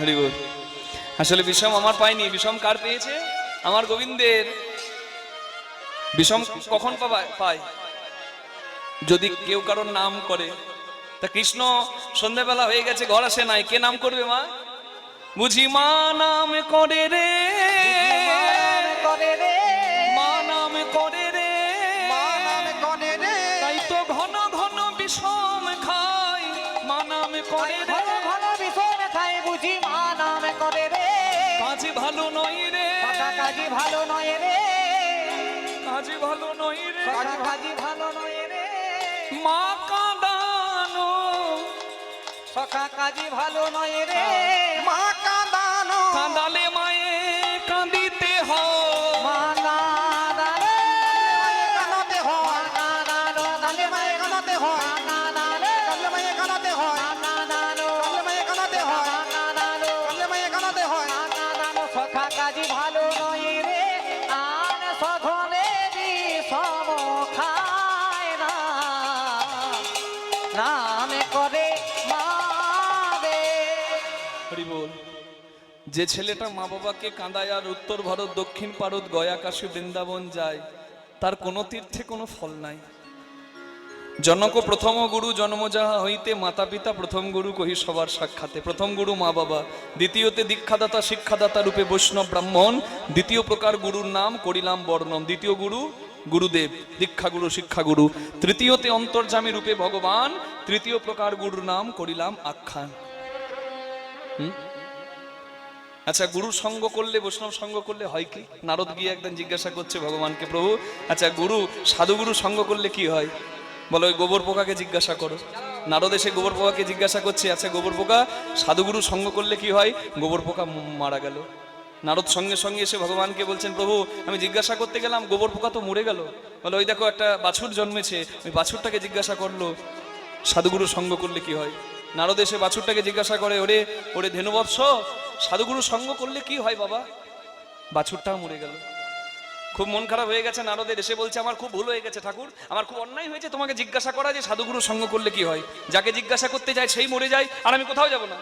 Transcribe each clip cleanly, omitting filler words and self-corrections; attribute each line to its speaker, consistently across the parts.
Speaker 1: হরি বল। আসলে বিষম আমার পাইনি, বিষম কার পেয়েছে? আমার গোবিন্দের। বিষম কখন পায়? যদি কেউ কারোর নাম করে। তা কৃষ্ণ সন্ধ্যাবেলা হয়ে গেছে, ঘর আসে নাই, কে নাম করবে? মা। বুঝি মা নাম করে রে, মা নাম করে রে, তাই তো ঘন ঘন বিষম খাই, মা নাম করে রে,
Speaker 2: বুঝি মা নাম করে রে,
Speaker 1: কাজে ভালো নয় রে,
Speaker 2: কাজী ভালো নয় রে,
Speaker 1: কাজে ভালো নয় রে,
Speaker 2: কাজী ভালো নয় রে,
Speaker 1: মা কাঁদানো,
Speaker 2: সখা কাজী ভালো নয় রে, মা কাঁদানো,
Speaker 1: কাঁদালে মায়ে কাঁদিতে হয়,
Speaker 2: মা কাঁদালে কাঁদাতে হয়, কাঁদানো তালে মায়ে কাঁদাতে হয়, কাঁদালে তালে মায়ে কাঁদাতে হয়, কাঁদানো তালে মায়ে কাঁদাতে হয়, কাঁদানো তালে মায়ে কাঁদাতে হয়, কাঁদানো সখা কাজী ভালো নয় রে, আন সধনে বিষম খায় না, নামে করে মারে।
Speaker 1: হরি বল। যে ছেলেটা মা বাবাকে কাঁদায় আর উত্তর ভারত, দক্ষিণ ভারত, গয়া, কাশী, বৃন্দাবন যায়, তার কোনো তীর্থে কোনো ফল নাই। জনক প্রথম গুরু জন্ম যাহা হইতে, মাতা পিতা প্রথম গুরু কহি সবার সাক্ষাতে। প্রথম গুরু মা বাবা, দ্বিতীয়তে দীক্ষাদাতা শিক্ষাদাতা রূপে বৈষ্ণব ব্রাহ্মণ, দ্বিতীয় প্রকার গুরুর নাম করিলাম বর্ণন। দ্বিতীয় গুরু গুরুদেব, দীক্ষাগুরু শিক্ষাগুরু। তৃতীয়তে অন্তর্যামী রূপে ভগবান, তৃতীয় প্রকার গুরুর নাম করিলাম আখ্যান। আচ্ছা, গুরু সঙ্গ করলে, বৈষ্ণব সঙ্গ করলে হয় কি? নারদ গিয়ে একদিন জিজ্ঞাসা করছে ভগবানকে, প্রভু আচ্ছা গুরু সাধুগুরু সঙ্গ করলে কি হয়? বলো ওই গোবর পোকাকে জিজ্ঞাসা করো। নারদ এসে গোবর পোকাকে জিজ্ঞাসা করছে, আচ্ছা গোবর পোকা সাধুগুরু সঙ্গ করলে কি হয়? গোবর পোকা মারা গেল। নারদ সঙ্গে সঙ্গে এসে ভগবানকে বলছেন, প্রভু আমি জিজ্ঞাসা করতে গেলাম, গোবর পোকা তো মরে গেল। বলো ওই দেখো একটা বাছুর জন্মেছে, ওই বাছুরটাকে জিজ্ঞাসা করলো সাধুগুরু সঙ্গ করলে কি হয়। নারদ এসে বাছুরটাকে জিজ্ঞাসা করে, ওরে ওরে ধেনুবৎস, সাধুগুরু সঙ্গ করলে কি হয় বাবা? বাছুরটাও মরে গেল। খুব মন খারাপ হয়ে গেছে নারদের, এসে বলছে আমার খুব ভুল হয়ে গেছে ঠাকুর, আমার খুব অন্যায় হয়েছে তোমাকে জিজ্ঞাসা করা যে সাধুগুরু সঙ্গ করলে কি হয়। যাকে জিজ্ঞাসা করতে যায় সেই মরে যায়, আর আমি কোথাও যাব না।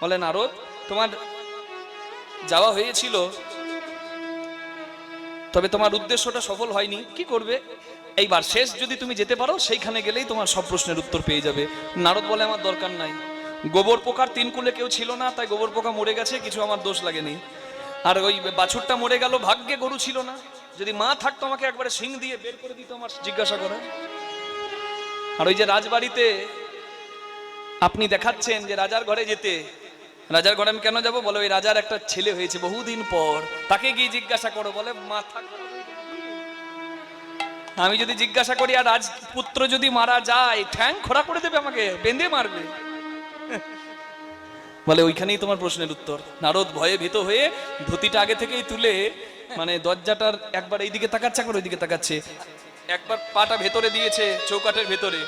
Speaker 1: বলে নারদ, তোমার যাওয়া হয়েছিল, তবে তোমার উদ্দেশ্যটা সফল হয়নি। কি করবে, এইবার শেষ যদি তুমি যেতে পারো সেইখানে গেলেই তোমার সব প্রশ্নের উত্তর পেয়ে যাবে। নারদ বলে আমার দরকার নাই, গোবর পোকার তিন কুলে কেউ ছিল না, তাই গোবর পোকা মরে গেছে, কিছু আমার দোষ লাগেনি। আর ওই বাছুরটা মরে গেল, ভাগ্যে গরু ছিল না, যদি মা থাকতো আমাকে একবারে শিং দিয়ে বের করে দিত আমার জিজ্ঞাসা করে। আর ওই যে রাজবাড়িতে আপনি দেখাচ্ছেন যে রাজার ঘরে যেতে, রাজার ঘরে আমি কেন যাব? বলো ওই রাজার একটা ছেলে হয়েছে বহুদিন পর, তাকে গিয়ে জিজ্ঞাসা করো। বলে মাথা, আমি যদি জিজ্ঞাসা করি আর রাজপুত্র যদি মারা যায়, ঠ্যাং খোড়া করে দেবে, আমাকে বেঁধে মারবে। বলে ওইখানেই তোমার প্রশ্নের উত্তর। নারদ ভয়ে ভীত হয়ে ধুতিটা আগে থেকেই তুলে, মানে দরজাটার একবার এইদিকে তাকাচ্ছে, একবার ওইদিকে তাকাচ্ছে, একবার পাটা ভেতরে দিয়েছে চৌকাঠের ভেতরে,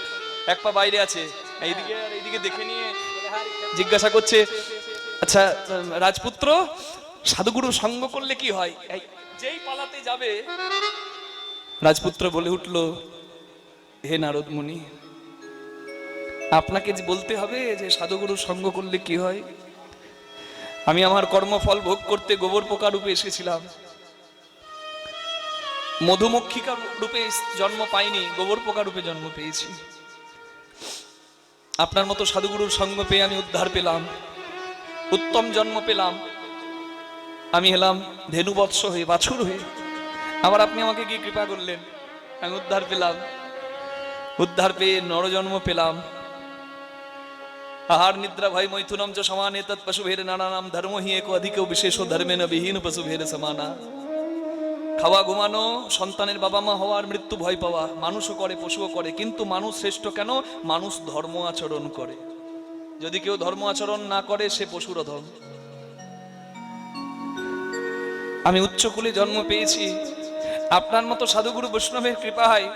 Speaker 1: এক পা বাইরে আছে, এইদিকে আর এইদিকে দেখে নিয়ে জিজ্ঞাসা করছে, আচ্ছা রাজপুত্র সাধুগুরু সঙ্গ করলে কি হয়? যেই পালাতে যাবে রাজপুত্র বলে উঠল, হে নারদ মুনি, আপনাকে বলতে হবে যে সাধুগুরু সঙ্গ করলে কি হয়। আমি আমার কর্মফল ভোগ করতে গোবর পোকা রূপে এসেছিলাম, মধুমক্ষিকা রূপে জন্ম পাইনি, গোবর পোকা রূপে জন্ম পেয়েছি। আপনার মতো সাধুগুরুর সঙ্গ পেয়ে আমি উদ্ধার পেলাম, উত্তম জন্ম পেলাম। আমি এলাম ধেনুবৎস হয়ে, বাছুর হয়ে, আবার আপনি আমাকে কি কৃপা করলেন, আমি উদ্ধার পেলাম। উদ্ধার পেয়ে নরজন্ম পেলাম। আহার নিদ্রা ভয় মৈথুনম চ সমানে তৎ পশুভের নানানাম ধর্ম হি এক অধিক বিশেষ ধর্মেন বিহীন পশুভের সমানা। খাওয়া ঘুমানো, সন্তানের বাবা মা হওয়ার, মৃত্যু ভয় পাওয়া, মানুষও করে পশুও করে, কিন্তু মানুষ শ্রেষ্ঠ কেন? মানুষ ধর্ম আচরণ করে। যদি কেউ ধর্ম আচরণ না করে সে পশুর অধম। আমি উচ্চকুলে জন্ম পেয়েছি, আপনার মতো সাধুগুরু বৈষ্ণবের কৃপায়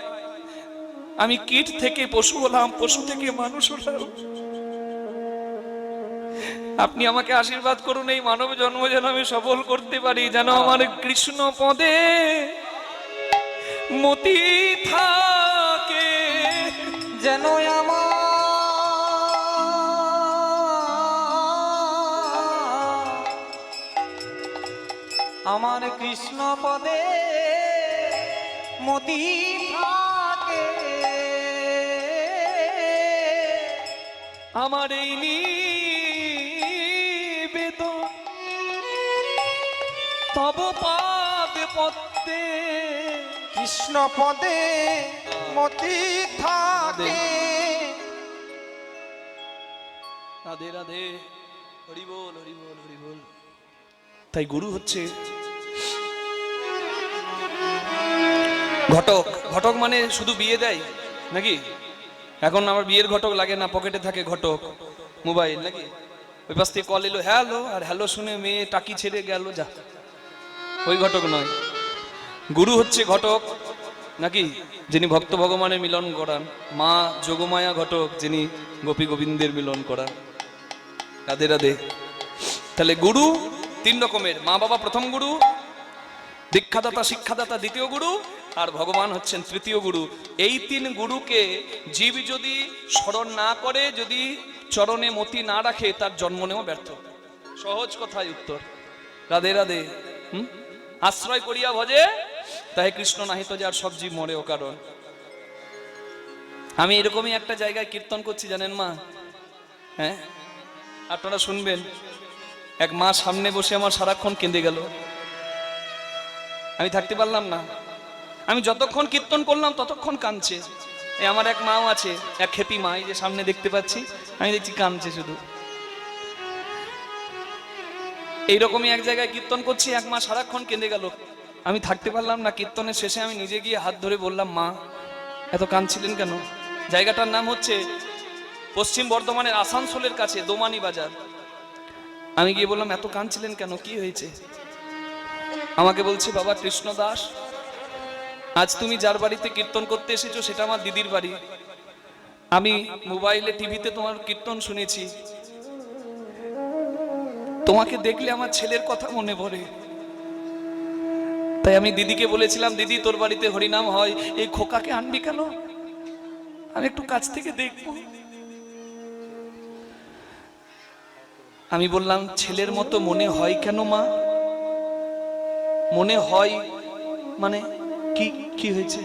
Speaker 1: আমি কীট থেকে পশু হলাম, পশু থেকে মানুষ হলাম। আপনি আমাকে আশীর্বাদ করুন, এই মানব জন্ম যেন আমি সফল করতে পারি, যেন আমার কৃষ্ণ পদে মতি থাকে,
Speaker 2: যেন আমার আমার কৃষ্ণ পদে মতি থাকে,
Speaker 1: আমার এই নিবেদন তব পাদ পদ্মে।
Speaker 2: কৃষ্ণ পদে মতি থাকে।
Speaker 1: রাধে রাধে, হরি বল হরি বল হরি বল। তাই গুরু হচ্ছে ঘটক। ঘটক মানে শুধু বিয়ে দেয় নাকি? এখন আমার বিয়ের ঘটক লাগে না, পকেটে থাকে ঘটক, মোবাইল নাকি? ওই পাশ থেকে কল এলো, হ্যালো, আর হ্যালো শুনে মেয়ে টাকি ছেড়ে গেল, যা, ওই ঘটক নয়। গুরু হচ্ছে ঘটক নাকি, যিনি ভক্ত ভগবানের মিলন করান। মা যোগমায়া ঘটক, যিনি গোপী গোবিন্দের মিলন করান। রাধে রাধে। তাহলে গুরু তিন রকমের, মা বাবা প্রথম গুরু, দীক্ষাদাতা শিক্ষাদাতা দ্বিতীয় গুরু, আর ভগবান হচ্ছেন তৃতীয় গুরু। এই তিন গুরুকে জীব যদি স্মরণ না করে, যদি চরণে মতি না রাখে, তার জন্ম নেওয়া ব্যর্থ। সহজ কথায় উত্তর। রাধে রাধে। আশ্রয় করিয়া ভজে তাই কৃষ্ণ নাহি তো যার সব জীব মরে ও কারণ। আমি এরকমই একটা জায়গায় কীর্তন করছি জানেন মা, হ্যাঁ আপনারা শুনবেন। এক মা সামনে বসে আমার সারাক্ষণ কেঁদে গেল, আমি থাকতে পারলাম না। আমি যতক্ষণ কীর্তন করলাম ততক্ষণ কাঁদছে। এই আমার এক মাও আছে, এক খেপি মা, এই যে সামনে দেখতে পাচ্ছি, আমি দেখছি কাঁদছে শুধু। এইরকমই এক জায়গায় কীর্তন করছি, এক মা সারাক্ষণ কেঁদে গেল, আমি থাকতে পারলাম না। কীর্তনের শেষে আমি নিজে গিয়ে হাত ধরে বললাম, মা এত কাঁদছিলেন কেন? জায়গাটার নাম হচ্ছে পশ্চিম বর্ধমানের আসানসোলের কাছে দোমানি বাজার। আমি গিয়ে বললাম, এত কাঁদছিলেন কেন, কি হয়েছে? আমাকে বলছে, বাবা কৃষ্ণ দাস, আজ তুমি যার বাড়িতে কীর্তন করতে এসেছো সেটা আমার দিদির বাড়ি। আমি মোবাইলে টিভিতে তোমার কীর্তন শুনেছি, তোমাকে দেখলে আমার ছেলের কথা মনে পড়ে। তাই আমি দিদিকে বলেছিলাম, দিদি তোর বাড়িতে হরিনাম হয়, এই খোকাকে আনবি কেন, আমি একটু কাছ থেকে দেখব। আমি বললাম, ছেলের মতো মনে হয় কেন মা? মনে হয় মানে কি, কি হয়েছে?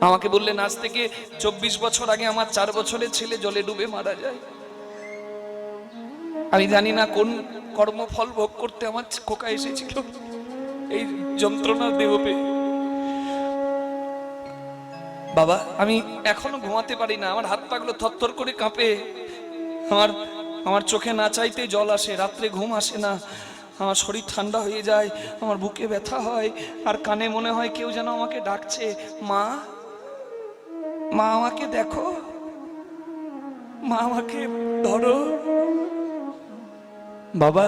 Speaker 1: আমাকে বললেন, আজ থেকে 24 বছর আগে আমার 4 বছরের ছেলে জলে ডুবে মারা যায়। আমি জানি না কোন কর্মফল ভোগ করতে আমার খোকা এসেছিল এই যন্ত্রণার দেহপে। বাবা আমি এখনো ঘুমাতে পারি না, আমার হাত পাগুলো থরথর করে কাঁপে, আমার চোখে না চাইতে জল আসে, রাত্রে ঘুম আসে না, আমার শরীর ঠান্ডা হয়ে যায়, আমার বুকে ব্যথা হয়, আর কানে মনে হয় কেউ যেন আমাকে ডাকছে, মা মা আমাকে দেখো, মা আমাকে ধরো। বাবা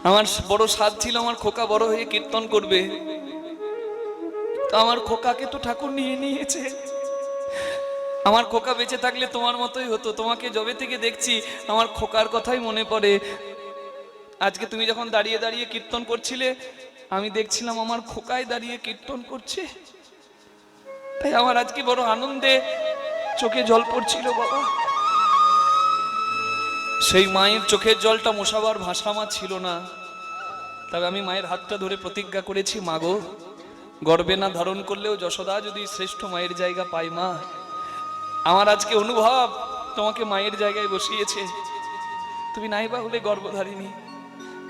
Speaker 1: আমার বড় সাধ ছিল আমার খোকা বড় হয়ে কীর্তন করবে, তো আমার খোকাকে তো ঠাকুর নিয়ে নিয়েছে। আমার খোকা বেঁচে থাকলে তোমার মতোই হতো। তোমাকে যবে থেকে দেখছি আমার খোকার কথাই মনে পড়ে। আজকে তুমি যখন দাঁড়িয়ে দাঁড়িয়ে কীর্তন করছিলে, আমি দেখছিলাম আমার খোকায় দাঁড়িয়ে কীর্তন করছে, তাই আমার আজকে বড় আনন্দে চোখে জল পড়ছিল। বাবা সেই মায়ের চোখের জলটা মোছাবার ভাষা আমার ছিল না, তবে আমি মায়ের হাতটা ধরে প্রতিজ্ঞা করেছি, মাগো গর্বে না ধারণ করলেও যশোদা যদি শ্রেষ্ঠ মায়ের জায়গা পাই, মা আমার আজকে অনুভব তোমাকে মায়ের জায়গায় বসিয়েছে। তুমি নাইবা হলে গর্ভধারিণী,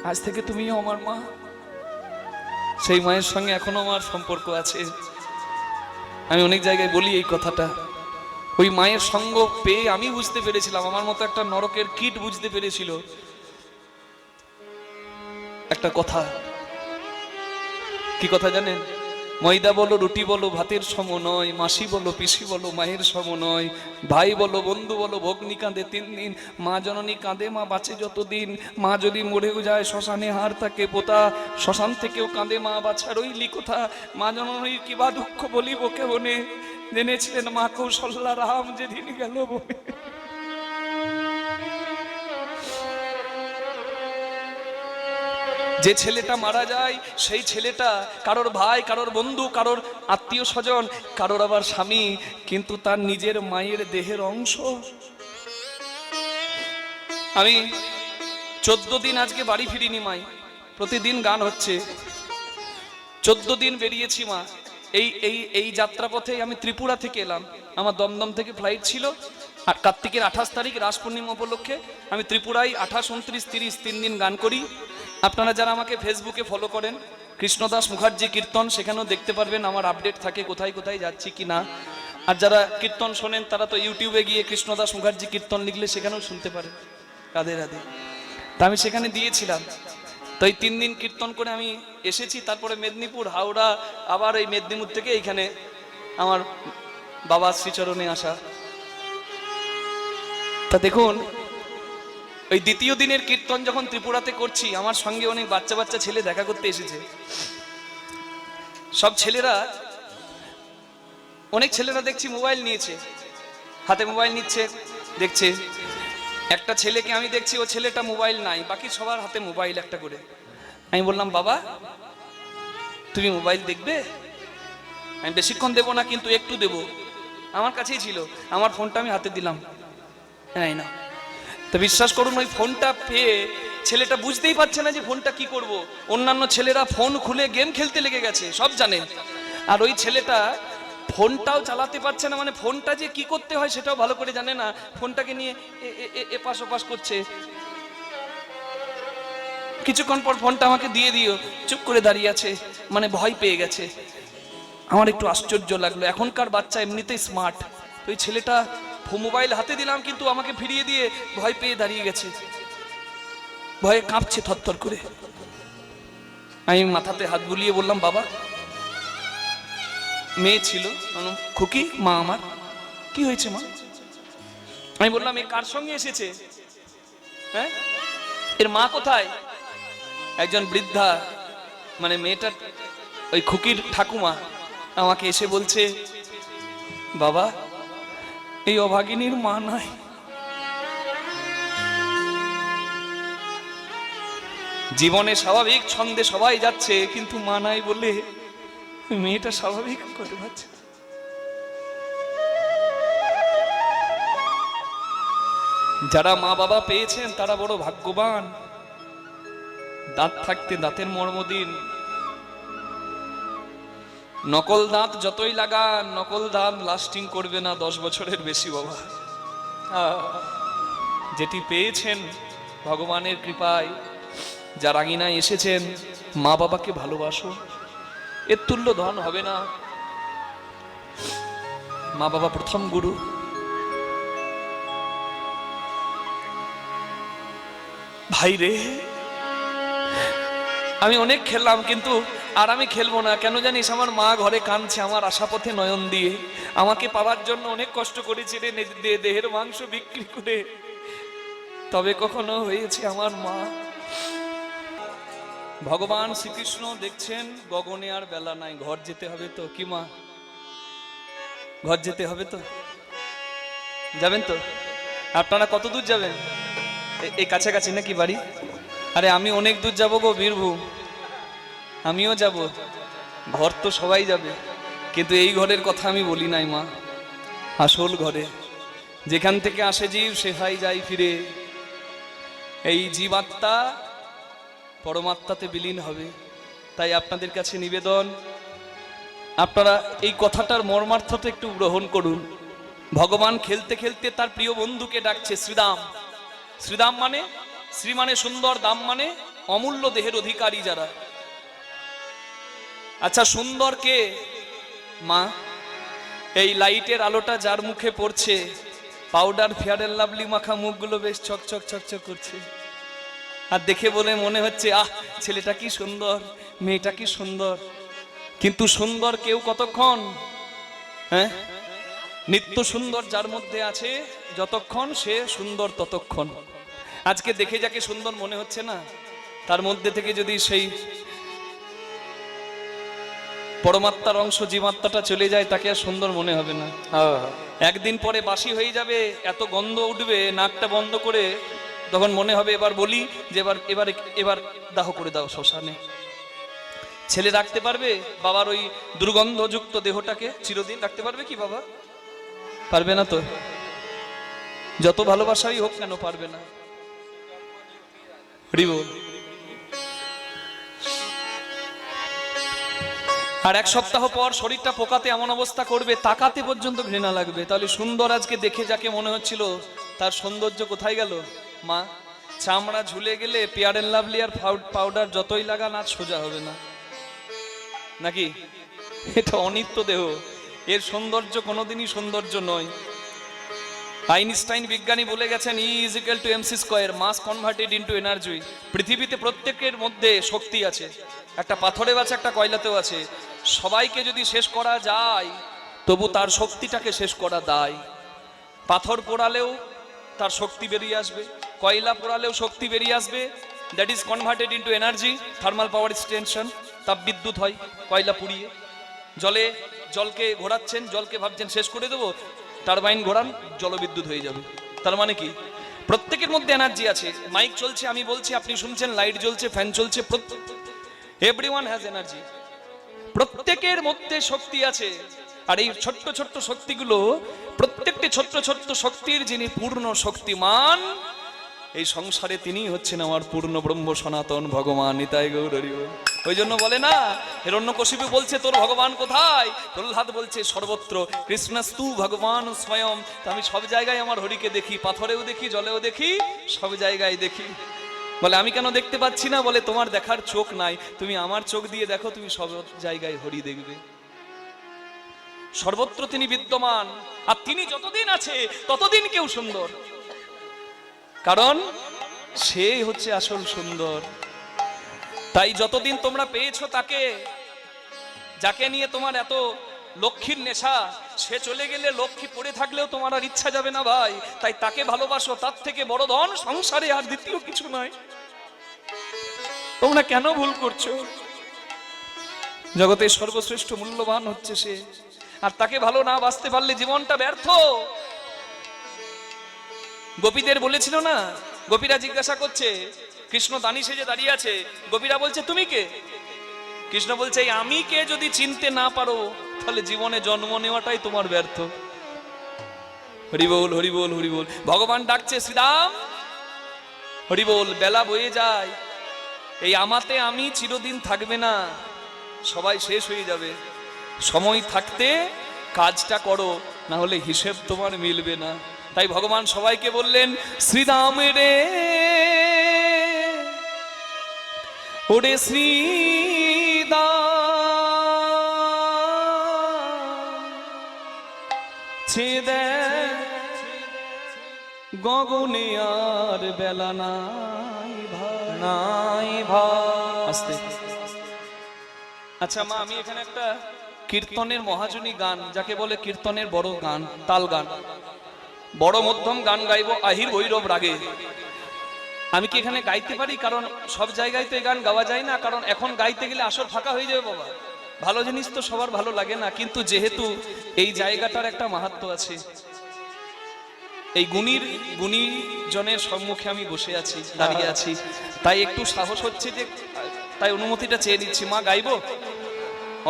Speaker 1: আজ থেকে তুমিও আমার মা। সেই মায়ের সঙ্গে এখনো আমার সম্পর্ক আছে। আমি অনেক জায়গায় বলি এই কথাটা। ওই মায়ের সঙ্গ পেয়ে আমি বুঝতে পেরেছিলাম, আমার মতো একটা নরকের কীট বুঝতে পেরেছিল একটা কথা। কি কথা জানেন? ময়দা বলো রুটি বলো ভাতের সম নয়, মাসি বলো পিসি বলো মায়ের সম নয়, ভাই বলো বন্ধু বলো ভগ্নি কাঁদে 3 দিন, মা জননী কাঁদে মা বাঁচে যতদিন, মা যদি মরেও যায় শ্মশানে হার তাকে পোতা, শ্মশান থেকেও কাঁদে মা বাছা রইলি কোথা, মা জননীর কিবা দুঃখ বলিব কেবনে, জেনেছিলেন মা কৌশল্যা রাম যেদিন গেল বনে। যে ছেলেটা মারা যায় সেই ছেলেটা কারোর ভাই, কারোর বন্ধু, কারোর আত্মীয় স্বজন, কারোর আবার স্বামী, কিন্তু তার নিজের মায়ের দেহের অংশ। আমি 14 দিন আজকে বাড়ি ফিরিনি মাই, প্রতিদিন গান হচ্ছে। 14 দিন বেরিয়েছি মা। এই যাত্রাপথে আমি ত্রিপুরা থেকে এলাম, আমার দমদম থেকে ফ্লাইট ছিল, আর কার্তিকের 28 তারিখ রাস পূর্ণিমা উপলক্ষে আমি ত্রিপুরায় 28, 29, 30 3 দিন গান করি। আপনারা যারা আমাকে ফেসবুকে ফলো করেন, কৃষ্ণদাস মুখার্জি কীর্তন, সেখানেও দেখতে পারবেন আমার আপডেট থাকে কোথায় কোথায় যাচ্ছি কি না। আর যারা কীর্তন শোনেন তারা তো ইউটিউবে গিয়ে কৃষ্ণদাস মুখার্জি কীর্তন লিখলে সেখানেও শুনতে পারেন। রাধে রাধে। তা আমি সেখানে দিয়েছিলাম। তো এই 3 দিন কীর্তন করে আমি এসেছি, তারপরে মেদিনীপুর, হাওড়া, আবার এই মেদিনীপুর থেকে এইখানে আমার বাবা শ্রীচরণে আসা। তা দেখুন, ওই দ্বিতীয় দিনের কীর্তন যখন ত্রিপুরাতে করছি, আমার সঙ্গে অনেক বাচ্চা বাচ্চা ছেলে দেখা করতে এসেছে। সব ছেলেরা, অনেক ছেলেরা দেখছি মোবাইল নিয়েছে, হাতে মোবাইল নিচ্ছে, দেখছে। একটা ছেলেকে আমি দেখছি, ও ছেলেটা মোবাইল নাই, বাকি সবার হাতে মোবাইল একটা করে। আমি বললাম, বাবা তুমি মোবাইল দেখবে? আমি বেশিক্ষণ দেবো না, কিন্তু একটু দেবো। আমার কাছেই ছিল, আমার ফোনটা আমি হাতে দিলাম, না। তো বিশ্বাস করুন, ওই ফোনটা পেয়ে ছেলেটা বুঝতেই পারছে না যে ফোনটা কি করব। অন্যান্য ছেলেরা ফোন খুলে গেম খেলতে লেগে গেছে, সব জানে। আর ওই ছেলেটা ফোনটাও চালাতে পারছে না, মানে ফোনটা যে কি করতে হয় সেটাও ভালো করে জানে না। ফোনটাকে নিয়ে এপাশ ওপাশ করছে। কিছুক্ষণ পর ফোনটা আমাকে দিয়ে দিও, চুপ করে দাঁড়িয়ে আছে, মানে ভয় পেয়ে গেছে। আমার একটু আশ্চর্য লাগলো, এখনকার বাচ্চা এমনিতেই স্মার্ট। ওই ছেলেটা মোবাইল হাতে দিলাম, কিন্তু আমাকে ফিরিয়ে দিয়ে ভয় পেয়ে দাঁড়িয়ে গেছে, ভয়ে কাঁপছে থরথর করে। আমি মাথাতে হাত বুলিয়ে বললাম, বাবা। মেয়ে ছিল, খুকি, মা আমার, কি হয়েছে মা? আমি বললাম, এ কার সঙ্গে এসেছে? হ্যাঁ, এর মা কোথায়? একজন বৃদ্ধা, মানে মেয়েটার ওই খুকির ঠাকুমা আমাকে এসে বলছে, বাবা এই অভাগিনীর মা নাই। জীবনে স্বাভাবিক ছন্দে সবাই যাচ্ছে, কিন্তু মা নাই বলে মেয়েটা স্বাভাবিক করতে পারছে। যারা মা বাবা পেয়েছেন তারা বড় ভাগ্যবান। দাঁত থাকতে দাঁতের মর্ম দিন। নকল দাঁত যতই লাগান, নকল দাঁত লাস্টিং করবে না 10 বছরের বেশি বাবা। যেটি পেয়েছেন ভগবানের কৃপায়, যার আঙিনায় এসেছেন, মা বাবাকে ভালোবাসো, এর তুল্য ধন হবে না। মা বাবা প্রথম গুরু। ভাই রে, আমি অনেক খেললাম, কিন্তু আর আমি খেলবো না। কেন জানিস? আমার মা ঘরে কাঁদছে, আমার আশাপথে নয়ন দিয়ে। আমাকে পাওয়ার জন্য অনেক কষ্ট করেছে রে, দেহের মাংস বিক্রি করে, তবে কখনো হয়েছে আমার মা। ভগবান শ্রীকৃষ্ণ দেখছেন গগনে আর বেলা নাই, ঘর যেতে হবে তো। কি মা, ঘর যেতে হবে তো? যাবেন তো? আপনারা কত দূর যাবেন? এই কাছাকাছি নাকি বাড়ি? আরে আমি অনেক দূর যাবো গো, বীরভূম। আমিও যাব, ঘর তো সবাই যাবে, কিন্তু এই ঘরের কথা আমি বলি নাই মা। আসল ঘরে, যেখান থেকে আসে জীব সেখাই যায় ফিরে। এই জীবাত্মা পরমাত্মাতে বিলীন হবে। তাই আপনাদের কাছে নিবেদন, আপনারা এই কথাটার মর্মার্থটা একটু গ্রহণ করুন। ভগবান খেলতে খেলতে তার প্রিয় বন্ধুকে ডাকছে শ্রীদাম। শ্রীদাম মানে, শ্রী মানে সুন্দর, দাম মানে অমূল্য দেহের অধিকারী যারা। আচ্ছা, সুন্দর কে? মা। এই লাইটের আলোটা যার মুখে পড়ছে, পাউডার ফেয়ার এন্ড লাভলি মাখা মুখগুলো বেশ চকচক চকচক করছে, আর দেখে বলে মনে হচ্ছে, আহ ছেলেটা কি সুন্দর, মেয়েটা কি সুন্দর। কিন্তু সুন্দর কেউ কতক্ষণ? হ্যাঁ, নিত্য সুন্দর যার মধ্যে আছে, যতক্ষণ সে সুন্দর ততক্ষণ। আজকে দেখে যাকে সুন্দর মনে হচ্ছে না, তার মধ্যে থেকে যদি সেই পরমাত্মার অংশ জীবাত্মাটা চলে যায়, তাকে আর সুন্দর মনে হবে না। একদিন পরে বাসি হয়ে যাবে, এত গন্ধ উঠবে, নাকটা বন্ধ করে তখন মনে হবে এবার বলি যে এবার দাহ করে দাও শ্মশানে। ছেলে রাখতে পারবে বাবার ওই দুর্গন্ধযুক্ত দেহটাকে চিরদিন? রাখতে পারবে কি বাবা? পারবে না তো। যত ভালোবাসাই হোক কেন, পারবে না। হরি বল। আর এক সপ্তাহ পর শরীরটা পোকাতে এমন অবস্থা করবে তাকাতে পর্যন্ত ঘৃণা লাগবে। তাহলে সুন্দর আজকে দেখে যাকে মনে হচ্ছিল তার সৌন্দর্য কোথায় গেল? মা, চামড়া ঝুলে গেলে ফেয়ার এন্ড লাভলি আর পাউডার যতই লাগান আর সোজা হবে না, নাকি? এটা অনিত্য দেহ, এর সৌন্দর্য কোনোদিনই সৌন্দর্য নয়। আইনস্টাইন বিজ্ঞানী বলে গেছেন E is equal to MC square, mass converted into energy. পৃথিবীতে প্রত্যেকের মধ্যে শক্তি আছে, একটা পাথরেও আছে, একটা কয়লাতেও আছে। সবাইকে যদি শেষ করা যায় তবু তার শক্তিটাকে শেষ করা দায়। পাথর পোড়ালেও তার শক্তি বেরিয়ে আসবে, কয়লা পোড়ালেও শক্তি বেরিয়ে আসবে। That is converted into energy, thermal power station, তাপ বিদ্যুৎ হয় কয়লা পুড়িয়ে। জলকে ঘোরাচ্ছেন, জলকে ভাবছেন শেষ করে দেবো, টারবাইন ঘোরান, জলবিদ্যুৎ হয়ে যাবে। তার মানে কি? প্রত্যেকের মধ্যে এনার্জি আছে। মাইক চলছে, আমি বলছি, আপনি শুনছেন, লাইট জ্বলছে, ফ্যান চলছে, এভরিওয়ান হ্যাজ এনার্জি। প্রত্যেকের মধ্যে শক্তি আছে। আর এই ছোট্ট ছোট্ট শক্তিগুলো, প্রত্যেকটি ছোট্ট ছোট্ট শক্তির যিনি পূর্ণ শক্তিমান এই সংসারে, তিনি হচ্ছেন আমার পূর্ণ ব্রহ্ম সনাতন ভগবান। নিতাই গৌর হরি বল। ওই জন্য বলে না, হিরণ্যকশিপু বলছে তোর ভগবান কোথায়? প্রহ্লাদ বলছে সর্বত্র কৃষ্ণস্তু ভগবান স্বয়ং। তো আমি সব জায়গায় আমার হরিকে দেখি, পাথরেও দেখি, জলেও দেখি, সব জায়গায় দেখি। বলে আমি কেন দেখতে পাচ্ছি না? বলে তোমার দেখার চোখ নাই, তুমি আমার চোখ দিয়ে দেখো, তুমি সব জায়গায় হরি দেখবে। সর্বত্র তিনি বিদ্যমান, আর তিনি যতদিন আছে ততদিন কেউ সুন্দর, কারণ সে হচ্ছে আসল সুন্দর। তাই যতদিন তোমরা পেয়েছো তাকে, যাকে নিয়ে তোমার এত লক্ষ্মীর নেশা, সে চলে গেলে লক্ষ্মী পড়ে থাকলেও তোমার আর ইচ্ছা যাবে না ভাই। তাই তাকে ভালোবাসো, তার থেকে বড় ধন সংসারে আর দ্বিতীয় কিছু নয়। তোমরা কেন ভুল করছো? জগতের সর্বশ্রেষ্ঠ মূল্যবান হচ্ছে সে, আর তাকে ভালো না বাসতে পারলে জীবনটা ব্যর্থ। গোপীদের বলেছিল না, গোপীরা জিজ্ঞাসা করছে, কৃষ্ণ দানি সেজে দাঁড়িয়ে আছে, গোপীরা বলছে তুমি কে? কৃষ্ণ বলছে আমি কে যদি চিনতে না পারো তাহলে জীবনে জন্ম নেওয়াটাই তোমার ব্যর্থ। হরি বল, হরি বল, হরি বল। ভগবান ডাকছে শ্রীরাম, হরি বল। বেলা বয়ে যায়, এই আমাতে আমি চিরদিন থাকবে না, সবাই শেষ হয়ে যাবে। সময় থাকতে কাজটা করো, না হলে হিসেব তোমার মিলবে না। তাই ভগবান সবাইকে বললেন শ্রীরাম রে, ওরে শ্রীরাম, ছেদে গগনে আর বেলা নাই ভাই, নাই ভাই। আস্তে। আচ্ছা মা, আমি এখানে একটা কীর্তনের মহাজনী গান, যাকে বলে কীর্তনের বড় গান, তাল গান, বড় মধ্যম গান গাইবো আহির ভৈরব রাগে। আমি কি এখানে গাইতে পারি? কারণ সব জায়গায় তো এই গান গাওয়া যায় না, কারণ এখন গাইতে গেলে আসর ফাঁকা হয়ে যাবে বাবা। ভালো জিনিস তো সবার ভালো লাগে না, কিন্তু যেহেতু এই জায়গাটার একটা মাহাত্ম্য আছে, এই গুণী জনের সম্মুখে আমি বসে আছি, দাঁড়িয়ে আছি, তাই একটু সাহস হচ্ছে যে, তাই অনুমতিটা চেয়ে নিচ্ছি। মা, গাইবো?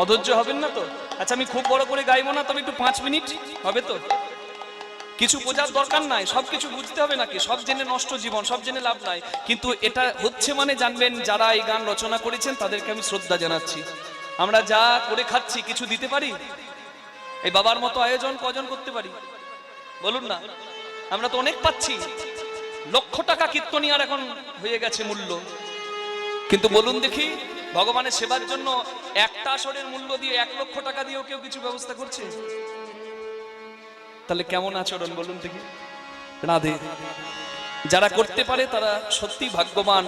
Speaker 1: অধৈর্য হবেন না তো? আচ্ছা, আমি খুব বড় করে গাইবো না, তবে একটু 5 মিনিট হবে তো? কিছু বোঝার দরকার নাই, সবকিছু বুঝতে হবে নাকি? সব জেনে নষ্ট জীবন, সব জেনে লাভ নাই। কিন্তু এটা হচ্ছে মানে জানবেন, যারা এই গান রচনা করেছেন তাদেরকে আমি শ্রদ্ধা জানাচ্ছি। আমরা যা করে খাচ্ছি কিছু দিতে পারি? এই বাবার মতো আয়োজন কজন করতে পারি বলুন না? আমরা তো অনেক পাচ্ছি, লক্ষ টাকা কীর্তনিয়ার এখন হয়ে গেছে মূল্য। কিন্তু বলুন দেখি, ভগবানের সেবার জন্য একটা আসরের মূল্য দিয়ে 1 লক্ষ টাকা দিয়েও কেউ কিছু ব্যবস্থা করছে? তাহলে কেমন আচরণ বলুন দেখি? রাধে। যারা করতে পারে তারা সত্যি ভাগ্যবান,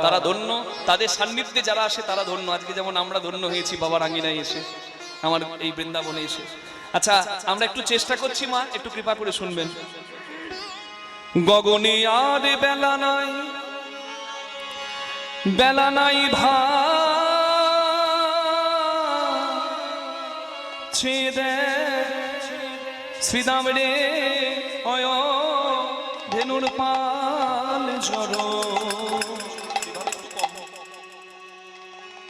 Speaker 1: তারা ধন্য। তাদের সান্নিধ্যে যারা আসে তারা ধন্য। আজকে যেমন আমরা ধন্য হয়েছি বাবার আঙিনায় এসে, আমার এই বৃন্দাবনে এসে। আচ্ছা, আমরা একটু চেষ্টা করছি, মা একটু কৃপা করে শুনবেন। গগনে আর বেলা নাই, বেলা নাই ছেদে শ্রীরাম রে, অয় ধেনুর পাল ঝর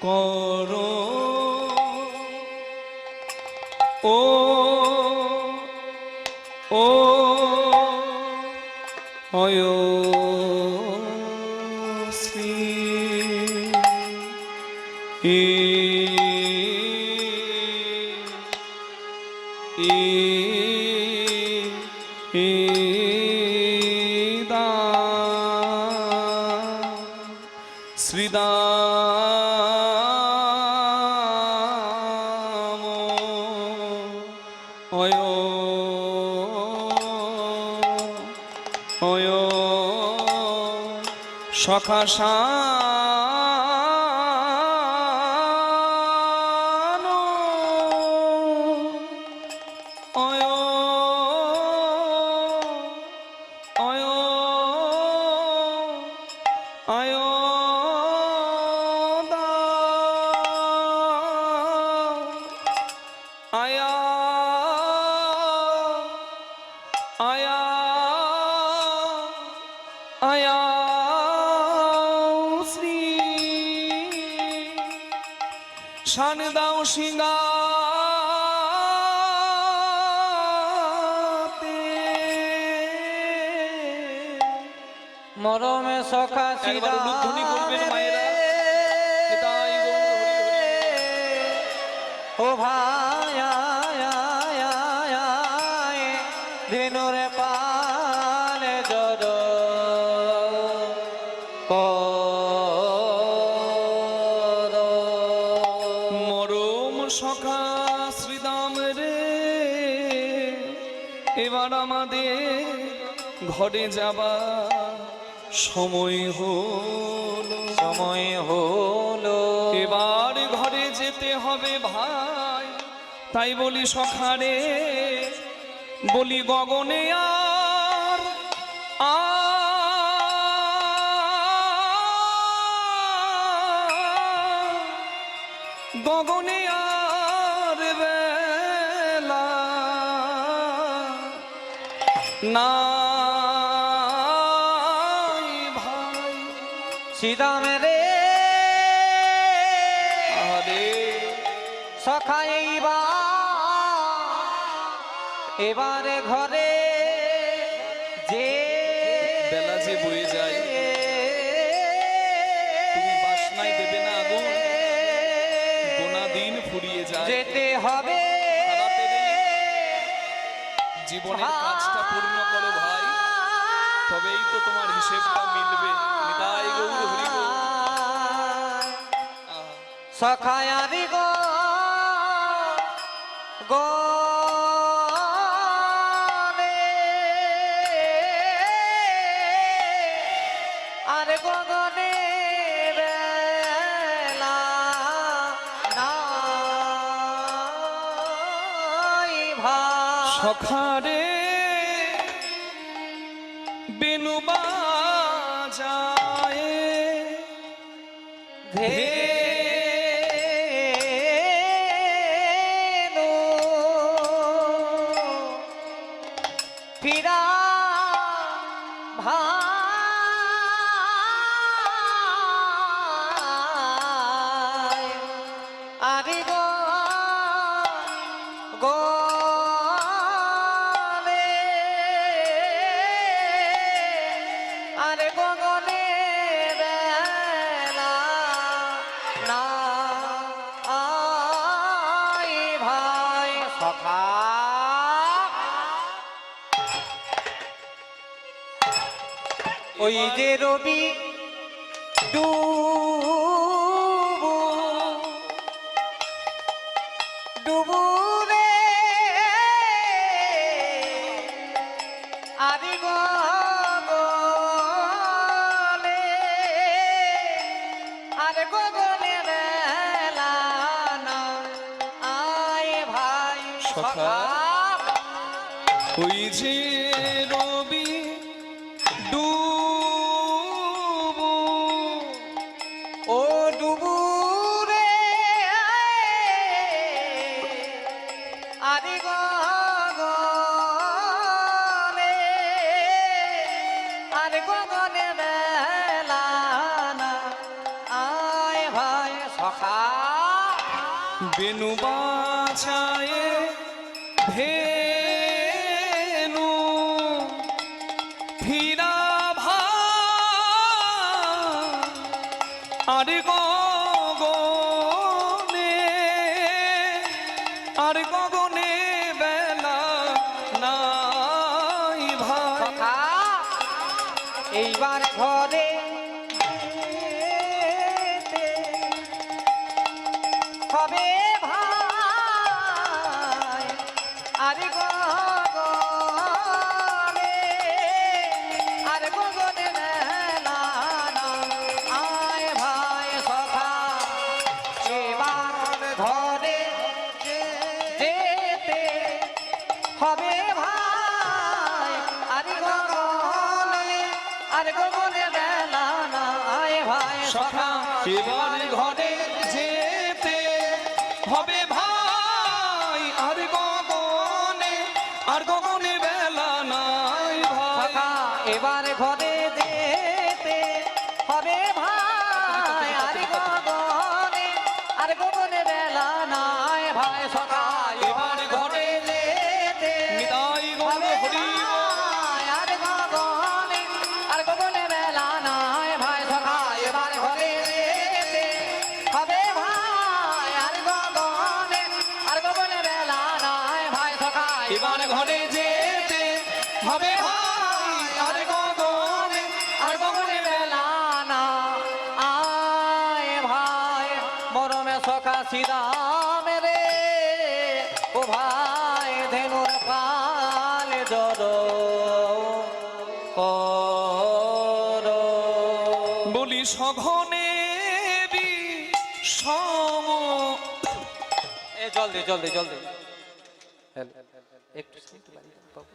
Speaker 1: করো ও ও অয় শ্রী শ্রীদাম অয় অয় সখা সানো অয় অয় অয় দা আয়া আয়া আয়া শ্রী শান দাও সিংহাতে
Speaker 2: মরমে সখা
Speaker 1: একবার উলুধ্বনি করবেন মায়েরা। নিতাই গৌর হরি হরি।
Speaker 2: ও ভাই দিনরে পালে জড়
Speaker 1: মরম সখা শ্রীদাম রে, এবার আমাদের ঘরে যাবা সময় হলো, এবার ঘরে যেতে হবে ভাই। তাই বলি সখারে, বলি গগনে আর গগনে আর বেলা নাই ভাই।
Speaker 2: সিদামে রে
Speaker 1: আরে
Speaker 2: সখা এবারে ঘরে যে
Speaker 1: বেলা যে বয়ে যায়, তুমি বাসনায় দেবে না আগুন, গোনা দিন ফুরিয়ে যায়।
Speaker 2: যেতে হবে
Speaker 1: তাড়াতাড়ি জীবনের কাজটা পূর্ণ করো ভাই, তবেই তো তোমার হিসেবটা মিলবে। নিতাই গৌর হরি বল। আহা।
Speaker 2: সখায়ারি গো আরে গগনে বেলা নাই ভাই।
Speaker 1: সখারে বেনু বাজায়
Speaker 2: ধেনু ফিরা ভাই আরে গো আরে গগনে বেলা নাই ভাই। সখা ওই যে রবি ডুবু রে আরে গগনে আরে গগনে বেলা না আয় ভাই।
Speaker 1: সখা ওই যে রবি ডুবু,
Speaker 2: ও ডুবু রে আরে গগনে আরে গগনে বেলা না আয় ভাই। সখা
Speaker 1: বেনু বাছায় ধেনু ফিরা ভাই আরে গগনে আর গগনে বেলা নাই ভাই।
Speaker 2: সখা এইবার ঘরে
Speaker 1: সখা এবার ঘরে যেতে হবে ভাই, আর গগনে বেলা নাই ভাই।
Speaker 2: সখা এবার ঘরে যেতে হবে ভাই, আর গগনে বেলা নাই ভাই। সখা এবার ঘরে যেতে
Speaker 1: নিতাই গৌর হরি
Speaker 2: আর গগনে বেলা নাই ভাই। সখা এবার ঘরে যেতে হবে ভাই, আর গগনে বেলা নাই ভাই। সখা
Speaker 1: এবার ঘরে যেতে হবে ভাই, আর
Speaker 2: গগনে বেলা না আয় ভাই। মরমে সখা শ্রীরাম রে ও ভাই, ধেনুর পাল জড় কর।
Speaker 1: বলি সঘনে সম।
Speaker 2: এ জল দে একটু শুনতে পারি বাবু?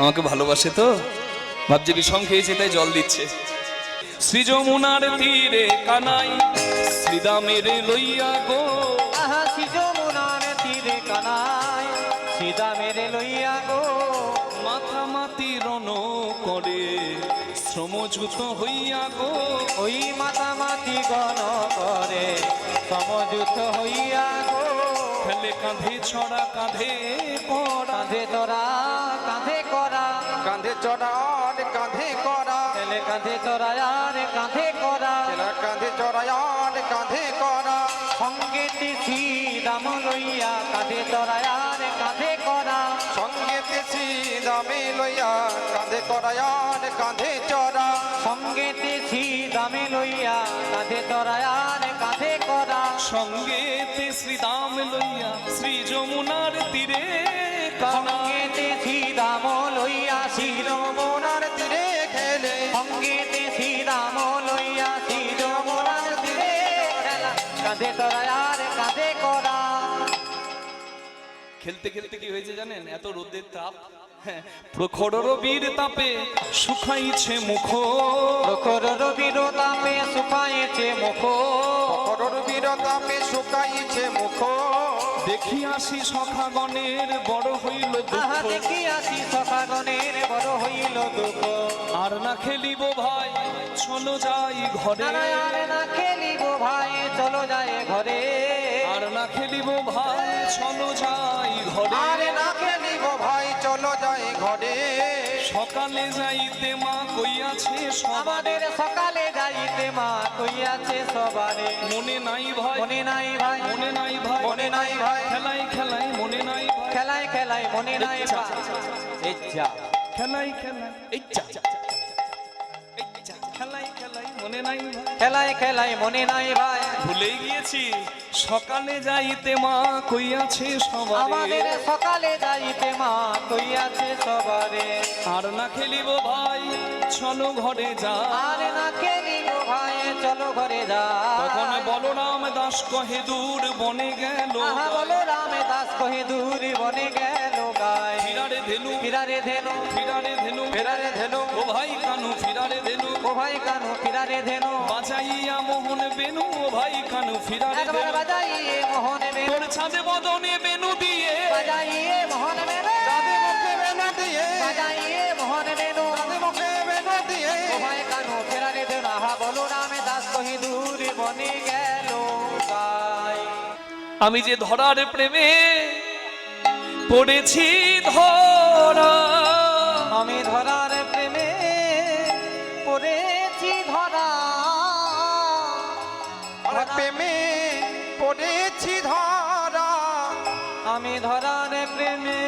Speaker 1: আমাকে ভালোবাসে তো, ভাবছে বিষম খেয়েছে তাই জল দিচ্ছে। শ্রী যমুনার তীরে কানাই শ্রীদামের লইয়া গো,
Speaker 2: আহা যমুনার তীরে কানাই সীতা মেরে লইয়া গো।
Speaker 1: মাথা মাতি রণ করে শ্রমযুত হইয়া গো,
Speaker 2: ওই মাতামাতি গণ করে সমযুত হইয়া গো।
Speaker 1: খেলে কাঁধে ছড়া কাঁধে করা,
Speaker 2: কাঁধে তোরা কাঁধে করা,
Speaker 3: কাঁধে চড়ার কাঁধে করা,
Speaker 2: ছেলে কাঁধে তোরা আর কাঁধে করা।
Speaker 3: ছেলে কাঁধে চড়ার কাঁধে করা,
Speaker 2: সঙ্গে তিথি দাম লইয়া কাঁধে তোরা আর কাঁধে করা।
Speaker 3: সঙ্গে তেছি দামে লইয়া কাঁধে করায়ার কাঁধে চড়া,
Speaker 2: সঙ্গে তিথি দামে লইয়া কাঁধে তোরা আর কাঁধে করা।
Speaker 1: সঙ্গে শ্রীদাম লইয়া শ্রী যমুনার তীরে কানাই।
Speaker 2: সঙ্গে তিথি দাম লইয়া শির
Speaker 3: মোনার তীরে খেলে,
Speaker 2: সঙ্গে তিথি দাম লইয়া শির মোরার তীরে খেলা। কাঁধে তোরা আর কাঁধে করা।
Speaker 1: খেলতে খেলতে কি হয়েছে জানেন? এত রোদের তাপ, হ্যাঁ, প্রখর রবির তাপে শুকাইছে মুখ,
Speaker 2: প্রখর রবির তাপে শুকাইছে মুখ।
Speaker 3: পরর বীরতাপে শুকাইছে মুখ,
Speaker 1: দেখি আসি সখাগণের বড় হইল
Speaker 2: আহা
Speaker 1: দুঃখ,
Speaker 2: দেখিয়াছি সখাগণের বড় হইল দুঃখ।
Speaker 1: আর না খেলিব ভাই চলো যাই ঘরে,
Speaker 2: আর না খেলিব ভাই চলো যায় ঘরে।
Speaker 1: আর না খেলিব ভাই চলো যাই ঘরে,
Speaker 3: আরে না খেলিব ভাই চলো যাই ঘরে।
Speaker 1: সকালে যাইতে মা কইয়াছে সবারে,
Speaker 2: আমাদের সকালে যাইতে মা কইয়াছে সবারে।
Speaker 1: মনে নাই ভাই,
Speaker 2: মনে নাই ভাই,
Speaker 1: মনে নাই ভাই,
Speaker 3: মনে নাই ভাই,
Speaker 1: খেলাই খেলাই মনে নাই ভাই,
Speaker 2: খেলায় খেলায় মনে নাই ভাই। এই যা
Speaker 1: খেলাই খেলাই এই চা খেলাই খেলাই মনে নাই ভাই।
Speaker 2: খেলায় খেলায় মনে নাই ভাই।
Speaker 1: ভুলেই গিয়েছি সকালে যাইতে মা কইয়াছে সবারে,
Speaker 2: আমাদের সকালে যাইতে মা কইয়াছে সবারে।
Speaker 1: আর না খেলিব ভাই চলো ঘরে যা,
Speaker 2: আর না খেলিব ভাই চলো ঘরে যা।
Speaker 1: তখন বলরাম দাস কহে দূর বনে গেল,
Speaker 2: আহা বলো রামে দাস কহে দূর বনে গেল গায়।
Speaker 1: ফিরারে ধেনু
Speaker 2: ফিরারে ধেনু,
Speaker 1: ফিরারে ধেনু
Speaker 3: ফেরারে ধেনু,
Speaker 1: ও ভাই কানু ফিরারে ধেনু,
Speaker 2: ও ভাই কানু ফিরারে ধেনু।
Speaker 1: বাজাইয়া মোহন বেনু, ও ভাই কানু ফিরারে
Speaker 2: একবার
Speaker 1: ধেনু,
Speaker 2: বাজাইয়ে মোহন বেনু,
Speaker 1: তোর ছাদে বদনে বেনু দিয়ে,
Speaker 2: বাজাইয়ে মোহন বেনু,
Speaker 3: চাঁদে মুখে বেনা দিয়ে,
Speaker 2: বাজাইয়ে মোহন বেনু।
Speaker 3: চাঁদে মুখে বেনা দিয়ে,
Speaker 2: ও ভাই কানু ফিরারে ধেনু, আহা বলো রামে দাস কহে দূর বনে গেল গায়।
Speaker 1: আমি যে ধরার প্রেমে পড়েছি ধরা,
Speaker 2: আমি ধরার প্রেমে পড়েছি ধরা।
Speaker 3: আর প্রেমে পড়েছি ধরা,
Speaker 2: আমি ধরার প্রেমে